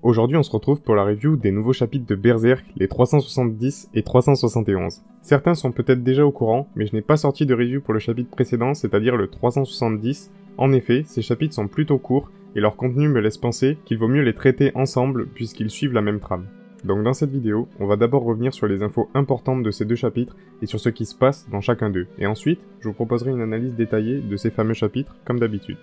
Aujourd'hui, on se retrouve pour la review des nouveaux chapitres de Berserk, les 370 et 371. Certains sont peut-être déjà au courant, mais je n'ai pas sorti de review pour le chapitre précédent, c'est-à-dire le 370. En effet, ces chapitres sont plutôt courts, et leur contenu me laisse penser qu'il vaut mieux les traiter ensemble puisqu'ils suivent la même trame. Donc dans cette vidéo, on va d'abord revenir sur les infos importantes de ces deux chapitres et sur ce qui se passe dans chacun d'eux. Et ensuite, je vous proposerai une analyse détaillée de ces fameux chapitres, comme d'habitude.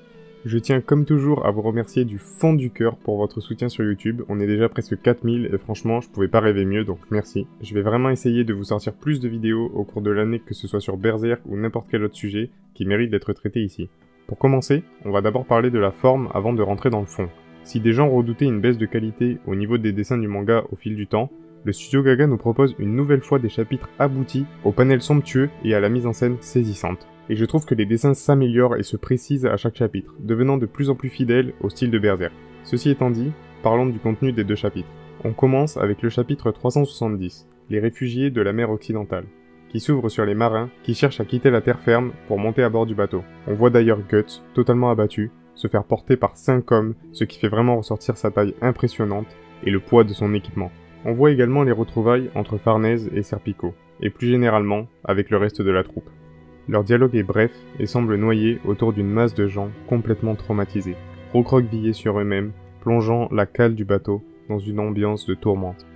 Je tiens comme toujours à vous remercier du fond du cœur pour votre soutien sur YouTube. On est déjà presque 4000 et franchement, je pouvais pas rêver mieux, donc merci. Je vais vraiment essayer de vous sortir plus de vidéos au cours de l'année, que ce soit sur Berserk ou n'importe quel autre sujet qui mérite d'être traité ici. Pour commencer, on va d'abord parler de la forme avant de rentrer dans le fond. Si des gens redoutaient une baisse de qualité au niveau des dessins du manga au fil du temps, le studio Gaga nous propose une nouvelle fois des chapitres aboutis, aux panels somptueux et à la mise en scène saisissante. Et je trouve que les dessins s'améliorent et se précisent à chaque chapitre, devenant de plus en plus fidèles au style de Berserk. Ceci étant dit, parlons du contenu des deux chapitres. On commence avec le chapitre 370, les réfugiés de la mer occidentale, qui s'ouvre sur les marins qui cherchent à quitter la terre ferme pour monter à bord du bateau. On voit d'ailleurs Guts, totalement abattu, se faire porter par 5 hommes, ce qui fait vraiment ressortir sa taille impressionnante et le poids de son équipement. On voit également les retrouvailles entre Farnèse et Serpico, et plus généralement avec le reste de la troupe. Leur dialogue est bref et semble noyé autour d'une masse de gens complètement traumatisés, recroquevillés sur eux-mêmes, plongeant la cale du bateau dans une ambiance de tourmente.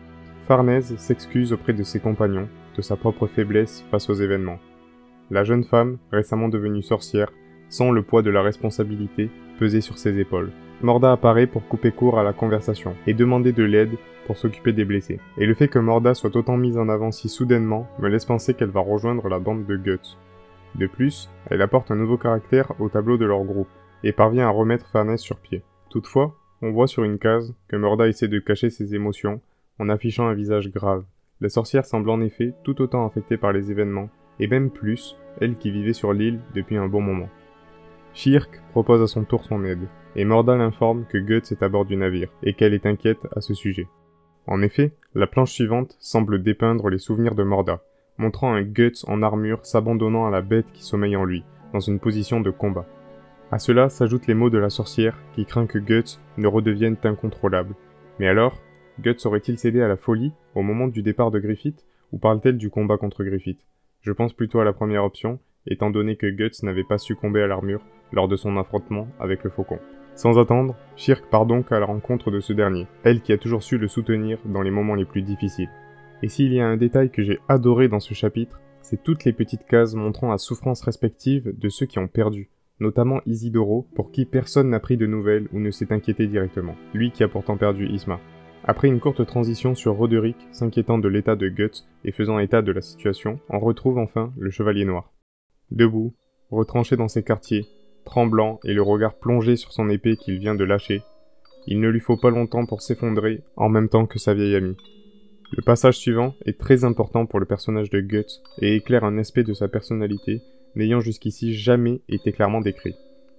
Farnèse s'excuse auprès de ses compagnons de sa propre faiblesse face aux événements. La jeune femme, récemment devenue sorcière, sent le poids de la responsabilité peser sur ses épaules. Morda apparaît pour couper court à la conversation et demander de l'aide pour s'occuper des blessés. Et le fait que Morda soit autant mise en avant si soudainement me laisse penser qu'elle va rejoindre la bande de Guts. De plus, elle apporte un nouveau caractère au tableau de leur groupe, et parvient à remettre Farnèse sur pied. Toutefois, on voit sur une case que Morda essaie de cacher ses émotions en affichant un visage grave. La sorcière semble en effet tout autant affectée par les événements, et même plus, elle qui vivait sur l'île depuis un bon moment. Shirk propose à son tour son aide, et Morda l'informe que Guts est à bord du navire, et qu'elle est inquiète à ce sujet. En effet, la planche suivante semble dépeindre les souvenirs de Morda, montrant un Guts en armure s'abandonnant à la bête qui sommeille en lui, dans une position de combat. À cela s'ajoutent les mots de la sorcière qui craint que Guts ne redevienne incontrôlable. Mais alors, Guts aurait-il cédé à la folie au moment du départ de Griffith, ou parle-t-elle du combat contre Griffith? Je pense plutôt à la première option, étant donné que Guts n'avait pas succombé à l'armure lors de son affrontement avec le faucon. Sans attendre, Shirk part donc à la rencontre de ce dernier, elle qui a toujours su le soutenir dans les moments les plus difficiles. Et s'il y a un détail que j'ai adoré dans ce chapitre, c'est toutes les petites cases montrant la souffrance respective de ceux qui ont perdu, notamment Isidoro, pour qui personne n'a pris de nouvelles ou ne s'est inquiété directement, lui qui a pourtant perdu Isma. Après une courte transition sur Roderick, s'inquiétant de l'état de Guts et faisant état de la situation, on retrouve enfin le Chevalier Noir. Debout, retranché dans ses quartiers, tremblant et le regard plongé sur son épée qu'il vient de lâcher, il ne lui faut pas longtemps pour s'effondrer en même temps que sa vieille amie. Le passage suivant est très important pour le personnage de Guts et éclaire un aspect de sa personnalité n'ayant jusqu'ici jamais été clairement décrit.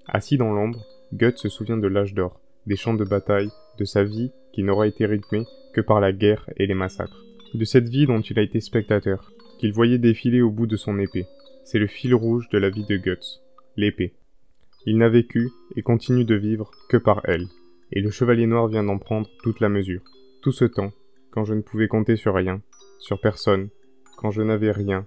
Assis dans l'ombre, Guts se souvient de l'âge d'or, des champs de bataille, de sa vie qui n'aura été rythmée que par la guerre et les massacres. De cette vie dont il a été spectateur, qu'il voyait défiler au bout de son épée. C'est le fil rouge de la vie de Guts, l'épée. Il n'a vécu et continue de vivre que par elle, et le Chevalier Noir vient d'en prendre toute la mesure. Tout ce temps, quand je ne pouvais compter sur rien, sur personne, quand je n'avais rien,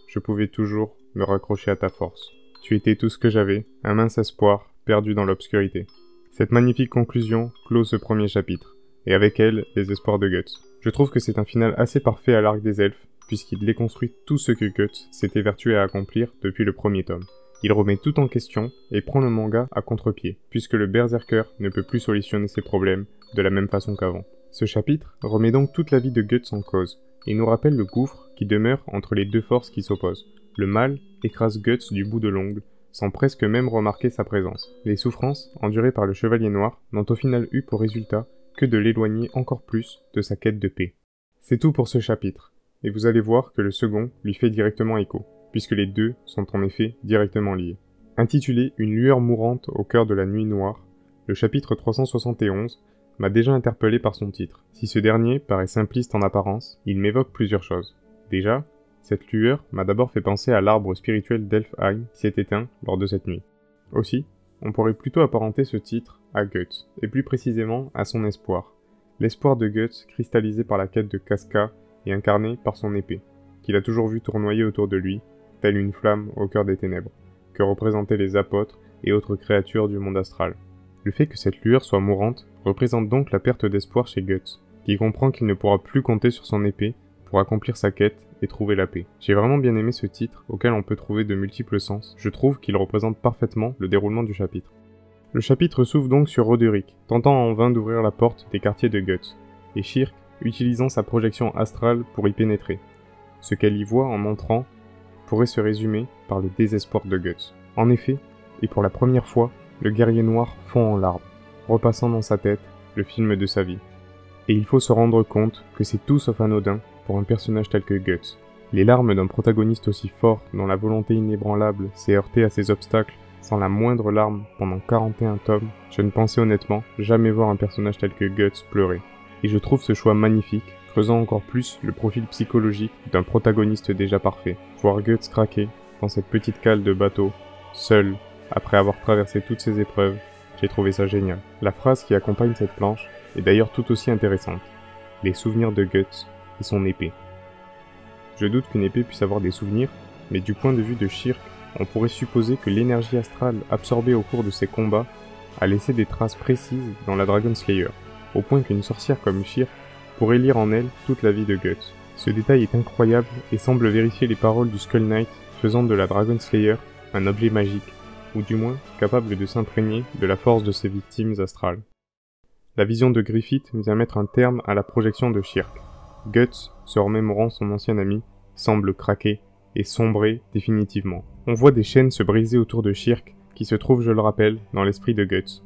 je pouvais toujours me raccrocher à ta force. Tu étais tout ce que j'avais, un mince espoir, perdu dans l'obscurité. Cette magnifique conclusion clôt ce premier chapitre, et avec elle, les espoirs de Guts. Je trouve que c'est un final assez parfait à l'arc des elfes, puisqu'il déconstruit tout ce que Guts s'est évertué à accomplir depuis le premier tome. Il remet tout en question et prend le manga à contre-pied, puisque le berserker ne peut plus solutionner ses problèmes de la même façon qu'avant. Ce chapitre remet donc toute la vie de Guts en cause, et nous rappelle le gouffre qui demeure entre les deux forces qui s'opposent. Le mal écrase Guts du bout de l'ongle, sans presque même remarquer sa présence. Les souffrances endurées par le Chevalier Noir n'ont au final eu pour résultat que de l'éloigner encore plus de sa quête de paix. C'est tout pour ce chapitre, et vous allez voir que le second lui fait directement écho, puisque les deux sont en effet directement liés. Intitulé « Une lueur mourante au cœur de la nuit noire », le chapitre 371 m'a déjà interpellé par son titre. Si ce dernier paraît simpliste en apparence, il m'évoque plusieurs choses. Déjà, cette lueur m'a d'abord fait penser à l'arbre spirituel d'Elfheim qui s'est éteint lors de cette nuit. Aussi, on pourrait plutôt apparenter ce titre à Guts, et plus précisément à son espoir, L'espoir de Guts, cristallisé par la quête de Casca, est incarné par son épée, qu'il a toujours vu tournoyer autour de lui, telle une flamme au cœur des ténèbres, que représentaient les apôtres et autres créatures du monde astral. Le fait que cette lueur soit mourante représente donc la perte d'espoir chez Guts, qui comprend qu'il ne pourra plus compter sur son épée pour accomplir sa quête et trouver la paix. J'ai vraiment bien aimé ce titre, auquel on peut trouver de multiples sens. Je trouve qu'il représente parfaitement le déroulement du chapitre. Le chapitre s'ouvre donc sur Roderick, tentant en vain d'ouvrir la porte des quartiers de Guts, et Shirk utilisant sa projection astrale pour y pénétrer. Ce qu'elle y voit en entrant pourrait se résumer par le désespoir de Guts. En effet, et pour la première fois, le guerrier noir fond en larmes, repassant dans sa tête le film de sa vie. Et il faut se rendre compte que c'est tout sauf anodin pour un personnage tel que Guts. Les larmes d'un protagoniste aussi fort, dont la volonté inébranlable s'est heurtée à ses obstacles sans la moindre larme pendant 41 tomes, je ne pensais honnêtement jamais voir un personnage tel que Guts pleurer. Et je trouve ce choix magnifique, creusant encore plus le profil psychologique d'un protagoniste déjà parfait. Voir Guts craquer dans cette petite cale de bateau, seul, après avoir traversé toutes ces épreuves, j'ai trouvé ça génial. La phrase qui accompagne cette planche est d'ailleurs tout aussi intéressante. Les souvenirs de Guts et son épée. Je doute qu'une épée puisse avoir des souvenirs, mais du point de vue de Shirk, on pourrait supposer que l'énergie astrale absorbée au cours de ces combats a laissé des traces précises dans la Dragon Slayer, au point qu'une sorcière comme Shirk pourrait lire en elle toute la vie de Guts. Ce détail est incroyable et semble vérifier les paroles du Skull Knight faisant de la Dragon Slayer un objet magique, ou du moins capable de s'imprégner de la force de ses victimes astrales. La vision de Griffith vient mettre un terme à la projection de Shirk. Guts, se remémorant son ancien ami, semble craquer et sombrer définitivement. On voit des chaînes se briser autour de Shirk, qui se trouve, je le rappelle, dans l'esprit de Guts.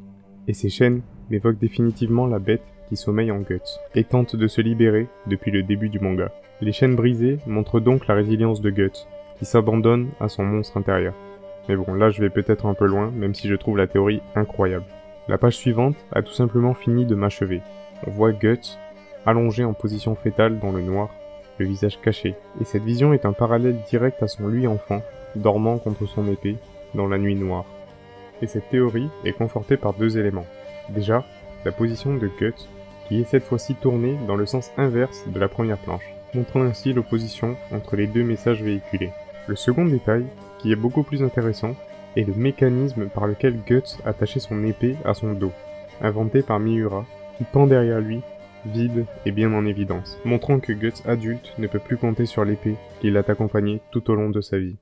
Et ces chaînes m'évoquent définitivement la bête qui sommeille en Guts, et tente de se libérer depuis le début du manga. Les chaînes brisées montrent donc la résilience de Guts, qui s'abandonne à son monstre intérieur. Mais bon, là je vais peut-être un peu loin, même si je trouve la théorie incroyable. La page suivante a tout simplement fini de m'achever. On voit Guts, allongé en position fétale dans le noir, le visage caché, et cette vision est un parallèle direct à son lui enfant, dormant contre son épée, dans la nuit noire. Et cette théorie est confortée par deux éléments. Déjà, la position de Guts, qui est cette fois-ci tournée dans le sens inverse de la première planche, montrant ainsi l'opposition entre les deux messages véhiculés. Le second détail, qui est beaucoup plus intéressant, est le mécanisme par lequel Guts attachait son épée à son dos, inventé par Miura, qui pend derrière lui, vide et bien en évidence, montrant que Guts adulte ne peut plus compter sur l'épée qui l'a accompagné tout au long de sa vie.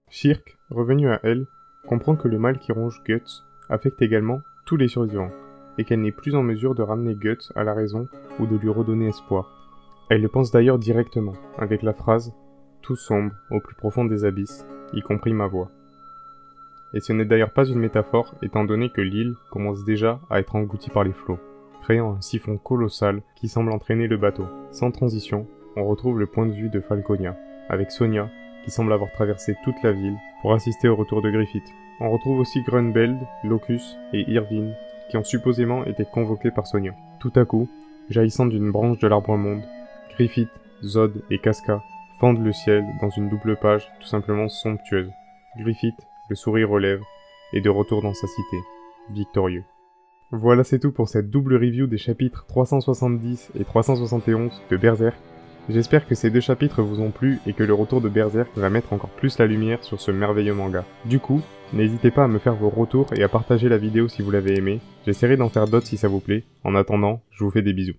Shirk, revenu à elle, comprend que le mal qui ronge Guts affecte également tous les survivants, et qu'elle n'est plus en mesure de ramener Guts à la raison ou de lui redonner espoir. Elle le pense d'ailleurs directement, avec la phrase « Tout sombre au plus profond des abysses, y compris ma voix ». Et ce n'est d'ailleurs pas une métaphore, étant donné que l'île commence déjà à être engloutie par les flots, créant un siphon colossal qui semble entraîner le bateau. Sans transition, on retrouve le point de vue de Falconia, avec Sonia, qui semble avoir traversé toute la ville pour assister au retour de Griffith. On retrouve aussi Grunbeld, Locus et Irvine, qui ont supposément été convoqués par Sonia. Tout à coup, jaillissant d'une branche de l'arbre-monde, Griffith, Zod et Casca fendent le ciel dans une double page tout simplement somptueuse. Griffith, le sourire aux lèvres, est de retour dans sa cité, victorieux. Voilà, c'est tout pour cette double review des chapitres 370 et 371 de Berserk. J'espère que ces deux chapitres vous ont plu et que le retour de Berserk va mettre encore plus la lumière sur ce merveilleux manga. Du coup, n'hésitez pas à me faire vos retours et à partager la vidéo si vous l'avez aimé. J'essaierai d'en faire d'autres si ça vous plaît. En attendant, je vous fais des bisous.